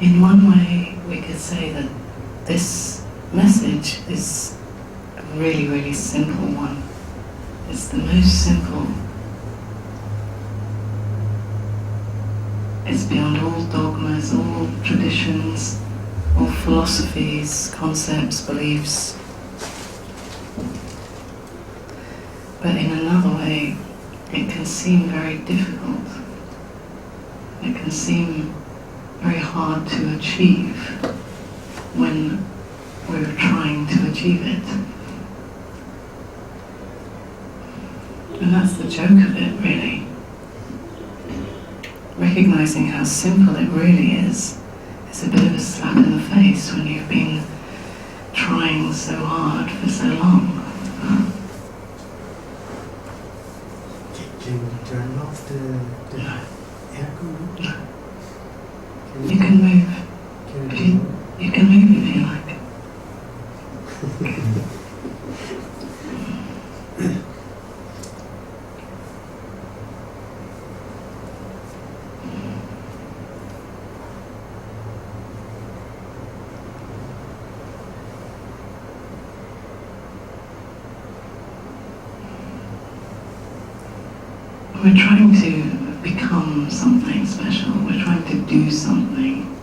In one way, we could say that this message is a really, really simple one. It's the most simple. It's beyond all dogmas, all traditions, all philosophies, concepts, beliefs. But in another way, it can seem very difficult. It can seem very hard to achieve when we're trying to achieve it. And that's the joke of it, really. Recognizing how simple it really is a bit of a slap in the face when you've been trying so hard for so long. Can you turn off the aircon? No. You can move. You can move if you like. We're trying to become something special. We're trying to do something.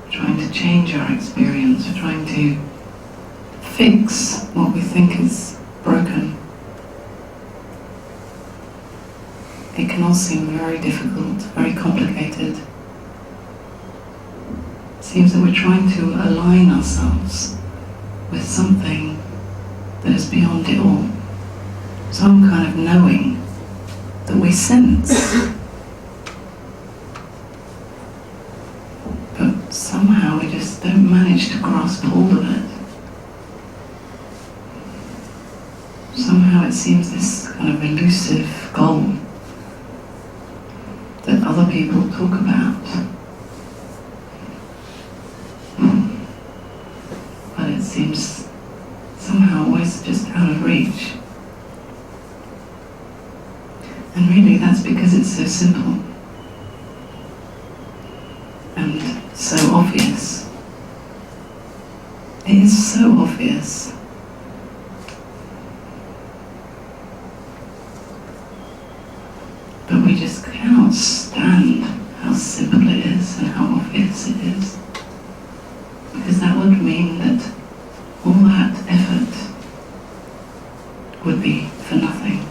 We're trying to change our experience. We're trying to fix what we think is broken. It can all seem very difficult, very complicated. It seems that we're trying to align ourselves with something that is beyond it all. Some kind of knowing that we sense. But somehow we just don't manage to grasp hold of it. Somehow it seems this kind of elusive goal that other people talk about. But it seems somehow always just out of reach. And really that's because it's so simple and so obvious. It is so obvious. But we just cannot stand how simple it is and how obvious it is. Because that would mean that all that effort would be for nothing.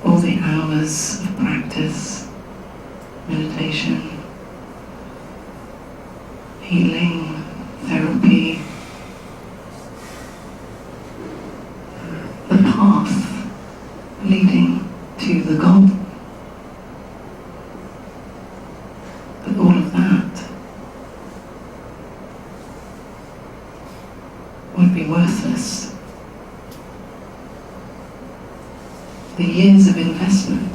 All the hours of practice, meditation, healing, therapy, the path leading to the goal. But all of that would be worthless. The years of investment,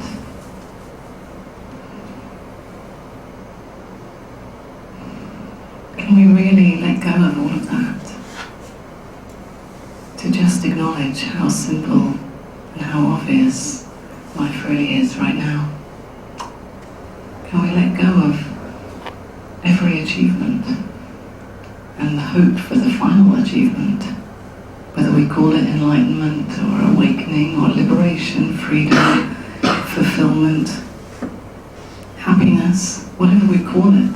can we really let go of all of that to just acknowledge how simple and how obvious life really is right now? Can we let go of every achievement and the hope for the final achievement? Whether we call it enlightenment or awakening or liberation, freedom, fulfillment, happiness, whatever we call it.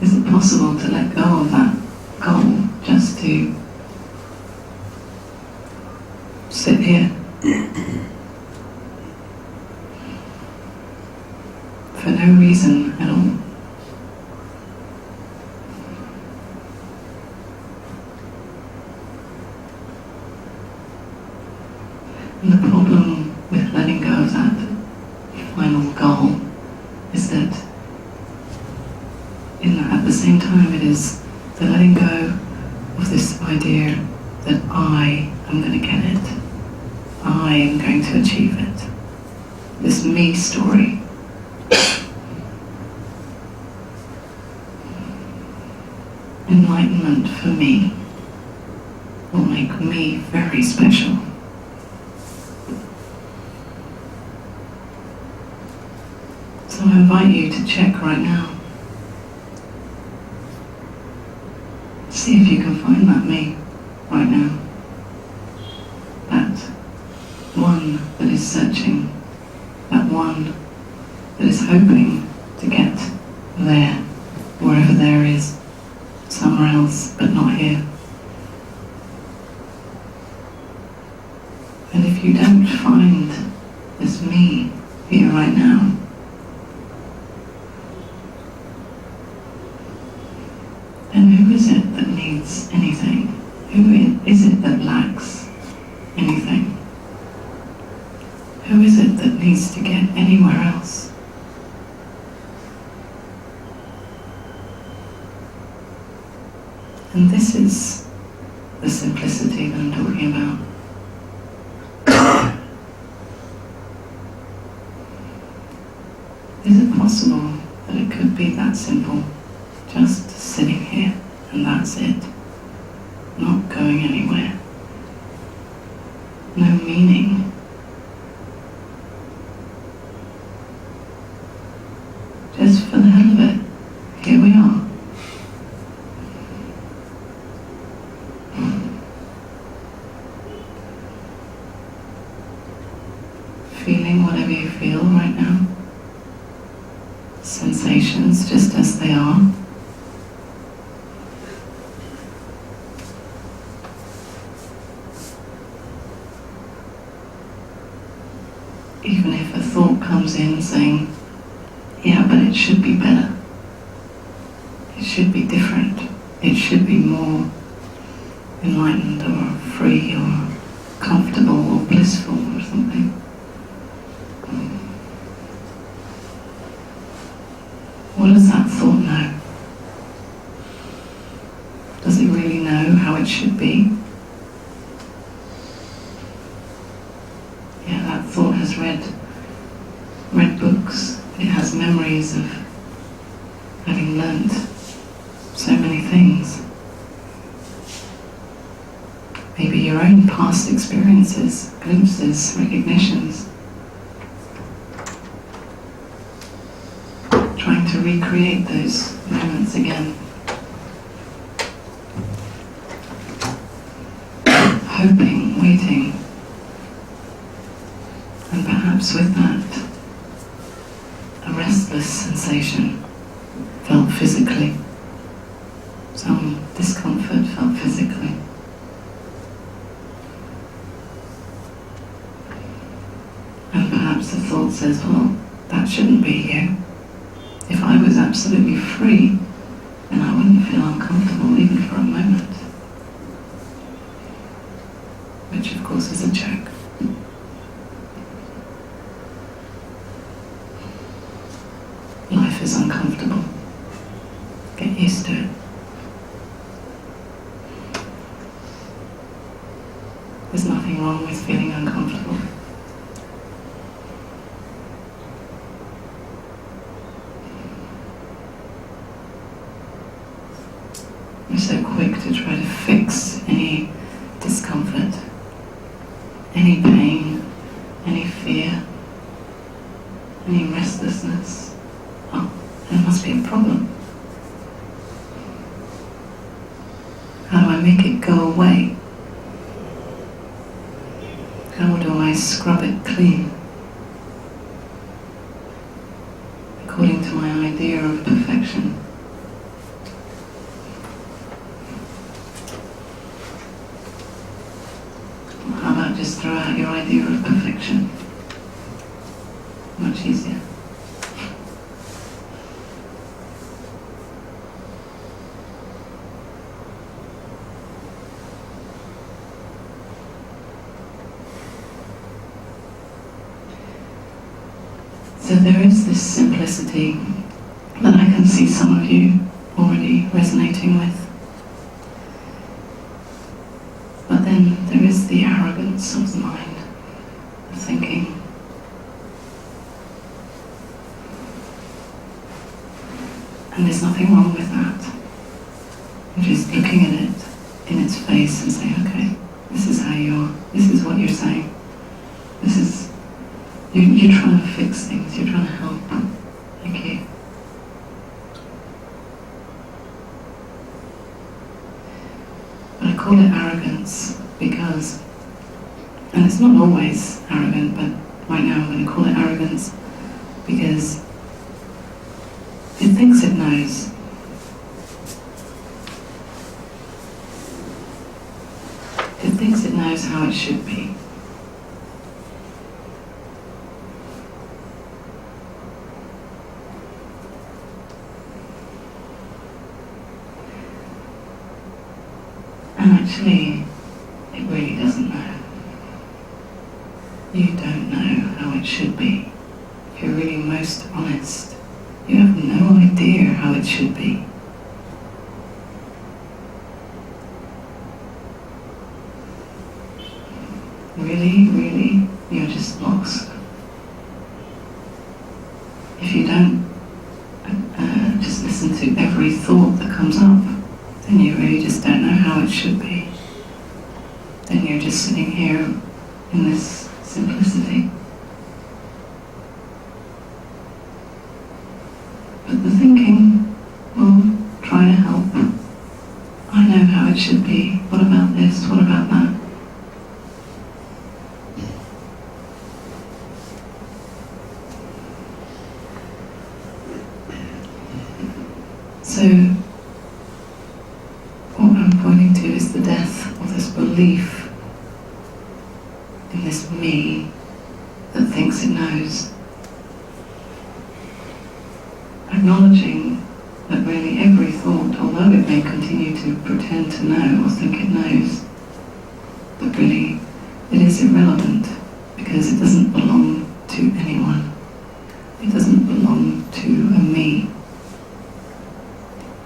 Is it possible to let go of that goal just to sit here for no reason at all? And the problem with letting go of that final goal is that at the same time it is the letting go of this idea that I am going to get it. I am going to achieve it. This me story. Enlightenment for me will make me very special. invite you to check right now. See if you can find that me right now. That one that is searching. That one that is hoping to get there, wherever there is, somewhere else, but not here. And if you don't find this me here right now, then who is it that needs anything? Who is it that lacks anything? Who is it that needs to get anywhere else? And this is the simplicity that I'm talking about. Is it possible that it could be that simple? Just sitting here and that's it. Not going anywhere. No meaning. Just for the hell of it, here we are. Feeling whatever you feel right now. Sensations just as they are. Even if a thought comes in saying, yeah, but it should be better. It should be different. It should be more enlightened or free or comfortable or blissful or something. What does that thought know? Does it really know how it should be? Yeah, that thought has read books. It has memories of having learnt so many things. Maybe your own past experiences, glimpses, recognitions. Trying to recreate those moments again. Hoping, waiting. And perhaps with that, a restless sensation felt physically. Some discomfort felt physically. And perhaps the thought says, well, that shouldn't be you. If I was absolutely free, then I wouldn't feel uncomfortable even for a moment. Which of course is a joke. Life is uncomfortable. Get used to it. There's nothing wrong with feeling uncomfortable. We're so quick to try to fix any discomfort, any pain, any fear, any restlessness. Oh, there must be a problem. How do I make it go away? How do I scrub it clean? According to my idea of perfection. How about just throw out your idea of perfection? Much easier. So there is this simplicity that I can see some of you already resonating with. But then there is the arrogance of the mind, the thinking. And there's nothing wrong with that. I'm just looking at it in its face and saying, okay, this is how you are, this is what you're saying. This is, you're trying to fix things, you're trying to help. Okay. because, and it's not always arrogant, but right now I'm going to call it arrogance, because it thinks it knows. It thinks it knows how it should be. And actually, it really doesn't know. You don't know how it should be. If you're really most honest, you have no idea how it should be. Really, you're just lost. If you don't just listen to every thought that comes up, then you really just don't know how it should be. Then you're just sitting here in this simplicity. But the thinking will try to help. I know how it should be. What about this? What about that? So, what I'm pointing to is the death of this belief in this me that thinks it knows. Acknowledging that really every thought, although it may continue to pretend to know or think it knows, but really it is irrelevant because it doesn't belong to anyone. It doesn't belong to a me.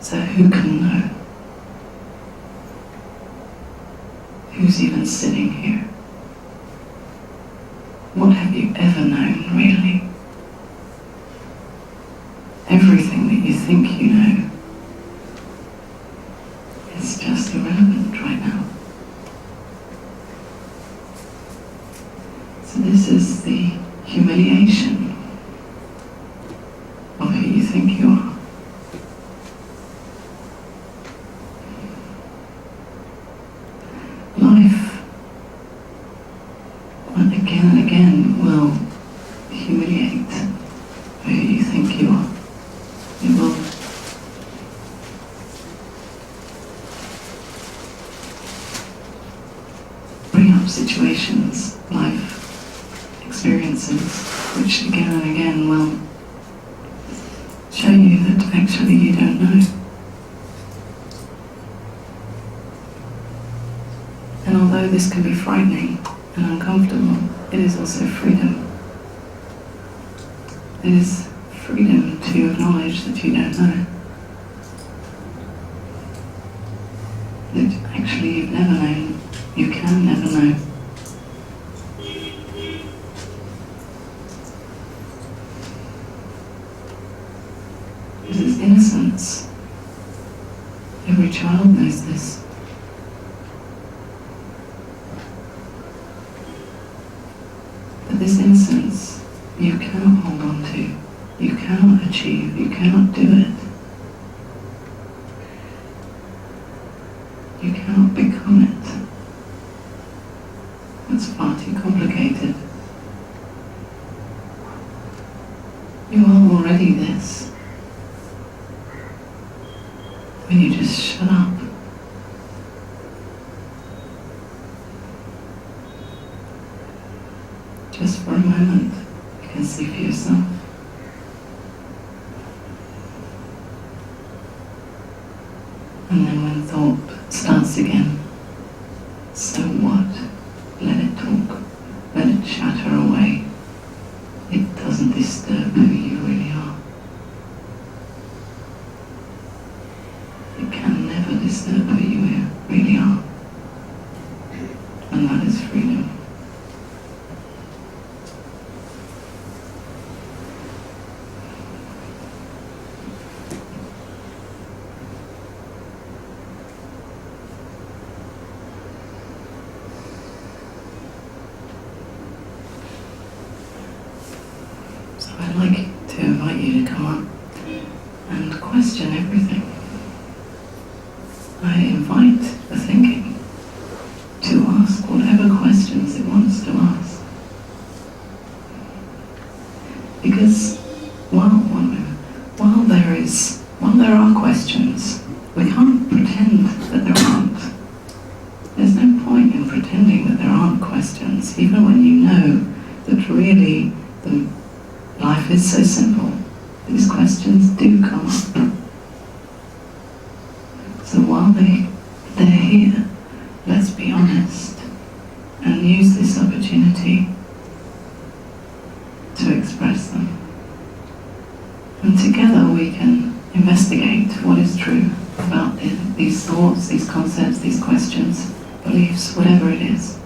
So who can know? Who's even sitting here? What have you ever known, really? Everything that you think you know is just irrelevant right now. So this is the humiliation of who you think you are. Life, again and again, will humiliate who you think you are. It will bring up situations, life experiences, which again and again will show you that actually you don't know. And although this can be frightening and uncomfortable, it is also freedom. It is freedom to acknowledge that you don't know. That actually you've never known. You can never know. This is innocence. Every child knows this. But this innocence you cannot hold on to. You cannot achieve, you cannot do it. You cannot become it. It's far too complicated. You are already this. When you just shut up. Just for a moment, you can see for yourself. And then when thought starts again, so what? Let it talk. Let it chatter away. It doesn't disturb who you really are. It can never disturb who you really are. And that is freedom. So I'd like to invite you to come up and question everything. I invite the thinking to ask it's so simple. These questions do come up. So while they're here, let's be honest and use this opportunity to express them. And together we can investigate what is true about these thoughts, these concepts, these questions, beliefs, whatever it is.